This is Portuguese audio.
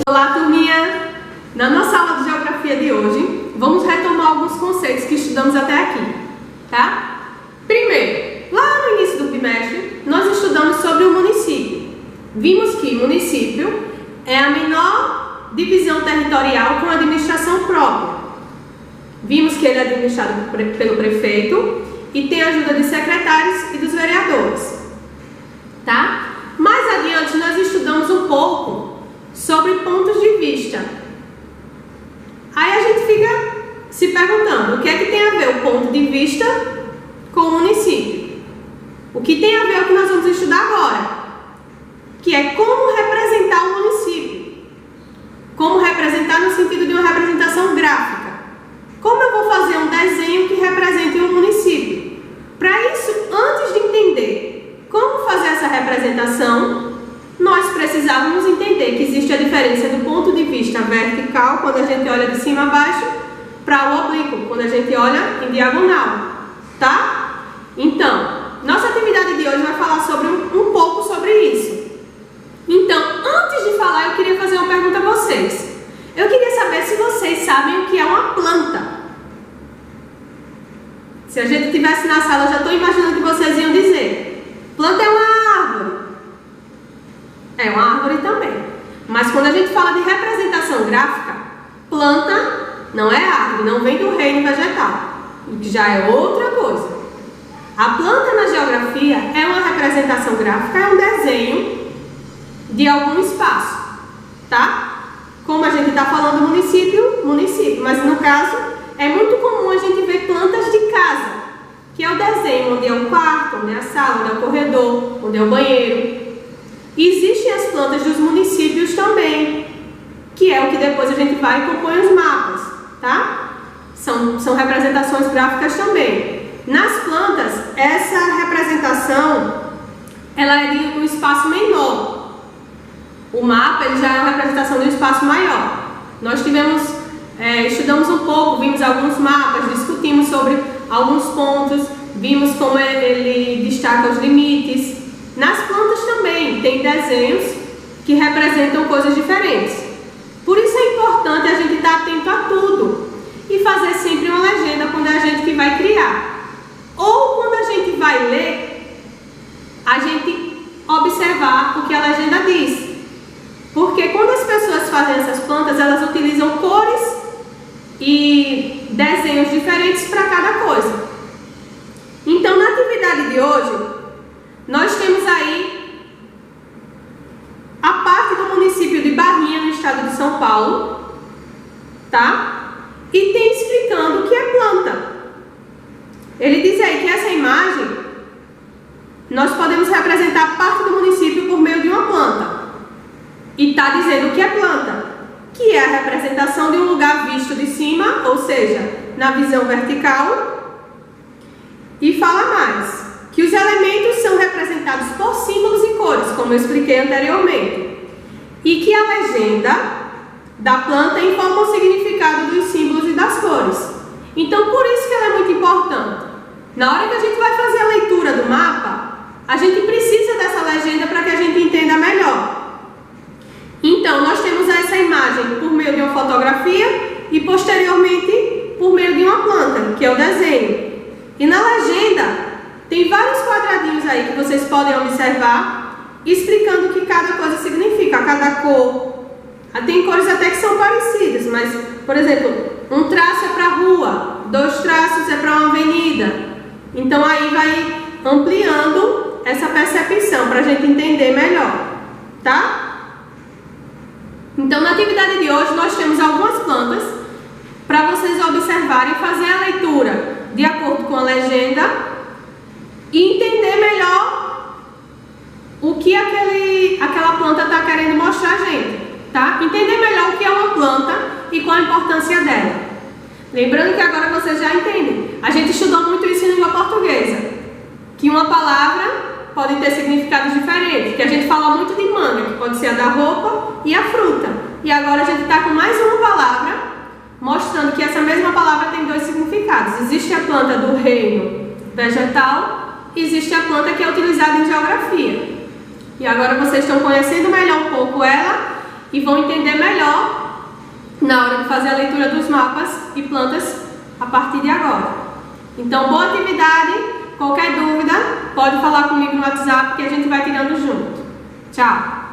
Olá, turminha! Na nossa aula de geografia de hoje, vamos retomar alguns conceitos que estudamos até aqui, tá? Primeiro, lá no início do bimestre, nós estudamos sobre o município. Vimos que município é a menor divisão territorial com administração própria. Vimos que ele é administrado pelo prefeito e tem a ajuda de secretários e dos vereadores, tá? Mais adiante, nós estudamos um pouco sobre pontos de vista. Aí a gente fica se perguntando, o que é que tem a ver o ponto de vista com o município? O que tem a ver é o que nós vamos estudar agora, que é como representar o município. Como representar no sentido de uma representação gráfica. Como eu vou fazer um desenho que represente um município? Para isso, antes de entender como fazer essa representação, nós precisávamos entender que existe a diferença do ponto de vista vertical, quando a gente olha de cima a baixo, para o oblíquo, quando a gente olha em diagonal, tá? Então, nossa atividade de hoje vai falar sobre um pouco sobre isso. Então, antes de falar, eu queria fazer uma pergunta a vocês. Eu queria saber se vocês sabem o que é uma planta. Se a gente estivesse na sala, eu já estou imaginando que vocês iam dizer: planta é uma árvore. É uma árvore também. Mas quando a gente fala de representação gráfica, planta não é árvore, não vem do reino vegetal, que já é outra coisa. A planta na geografia é uma representação gráfica, é um desenho de algum espaço, tá? Como a gente está falando município, mas no caso é muito comum a gente ver plantas de casa, que é o desenho onde é o quarto, onde é a sala, onde é o corredor, onde é o banheiro. Existem as plantas dos municípios também, que é o que depois a gente vai e compõe os mapas, tá? São representações gráficas também. Nas plantas, essa representação ela é de um espaço menor. O mapa ele já é uma representação de um espaço maior. Nós estudamos um pouco, vimos alguns mapas, discutimos sobre alguns pontos, vimos como ele destaca os limites. Nas plantas também tem desenhos que representam coisas diferentes. Por isso é importante a gente estar atento a tudo e fazer sempre uma legenda quando é a gente que vai criar. Ou quando a gente vai ler, a gente observar o que a legenda diz. Porque quando as pessoas fazem essas plantas, elas utilizam cores e desenhos diferentes para cada coisa. Então, na atividade de hoje, nós temos aí a parte do município de Barrinha, no estado de São Paulo, tá? E tem explicando o que é planta. Ele diz aí que essa imagem, nós podemos representar parte do município por meio de uma planta. E está dizendo o que é planta, que é a representação de um lugar visto de cima, ou seja, na visão vertical. E fala mais, que os elementos são representados por símbolos e cores, como eu expliquei anteriormente. E que a legenda da planta informa o significado dos símbolos e das cores. Então, por isso que ela é muito importante. Na hora que a gente vai fazer a leitura do mapa, a gente precisa dessa legenda para que a gente entenda melhor. Então, nós temos essa imagem por meio de uma fotografia e, posteriormente, por meio de uma planta, que é o desenho. E na legenda, tem vários quadradinhos aí que vocês podem observar, explicando o que cada coisa significa, cada cor. Tem cores até que são parecidas, mas, por exemplo, um traço é para a rua, 2 traços é para uma avenida. Então, aí vai ampliando essa percepção para a gente entender melhor, tá? Então, na atividade de hoje, nós temos algumas plantas para vocês observarem e fazer a leitura de acordo com a legenda e entender melhor o que aquela planta está querendo mostrar a gente, tá? Entender melhor o que é uma planta e qual a importância dela. Lembrando que agora vocês já entendem. A gente estudou muito isso em língua portuguesa, que uma palavra pode ter significados diferentes, que a gente fala muito de manga, que pode ser a da roupa e a fruta. E agora a gente está com mais uma palavra, mostrando que essa mesma palavra tem 2 significados. Existe a planta do reino vegetal, existe a planta que é utilizada em geografia. E agora vocês estão conhecendo melhor um pouco ela e vão entender melhor na hora de fazer a leitura dos mapas e plantas a partir de agora. Então, boa atividade. Qualquer dúvida, pode falar comigo no WhatsApp que a gente vai tirando junto. Tchau!